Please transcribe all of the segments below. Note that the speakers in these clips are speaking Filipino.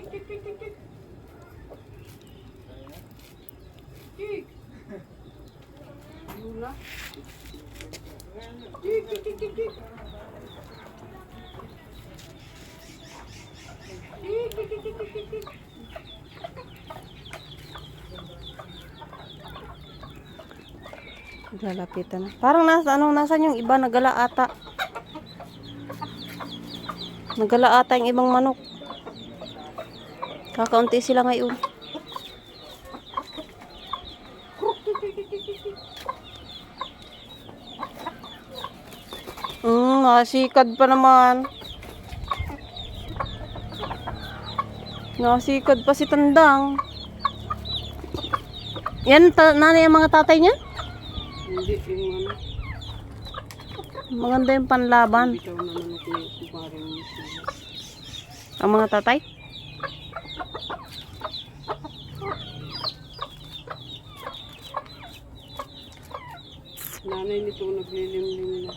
tik, tik, tik, tik. Tik. Lula. Tik, tik, tik, tik, tik. Tik, tik, tik, tik, tik, tik. Lalapitan na. Parang nasan yung iba, nagala ata. Nagala ata yung ibang manok. Kakaunti sila ngayon. Nasikad pa naman. Nasikad pa si Tandang. Yan, nanay ang mga tatay niya? Hindi, yung ano. Maganda yung panlaban. Bitaw na manok ni kumparing sila. Ang mga tatay? Nanay nito naglilimlim na.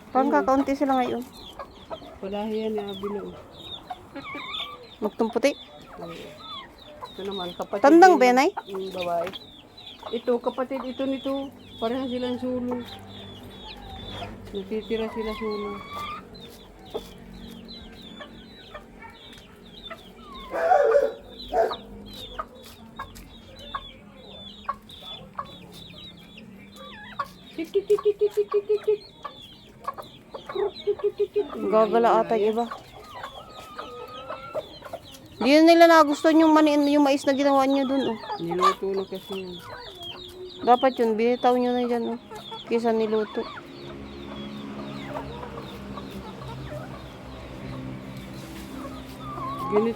Parang kakaunti sila ngayon. Palahiyan ni Abilo. Magtong puti. Ito naman, kapatid. Tandang ba yan, ay? Yung babae. Ito, kapatid ito nito. Parehas silang sulong. Natitira sila sulong. Tik, tik, tik, tik, tik, tik, tik, tik, tik. Gagala ata yung iba. Di na nila nagustuhan yung mais na ginawa niyo dun. Oh. Niluto na kasi yan. Dapat yun, binitaw nyo na dyan. Oh. Kisa niluto. Ganito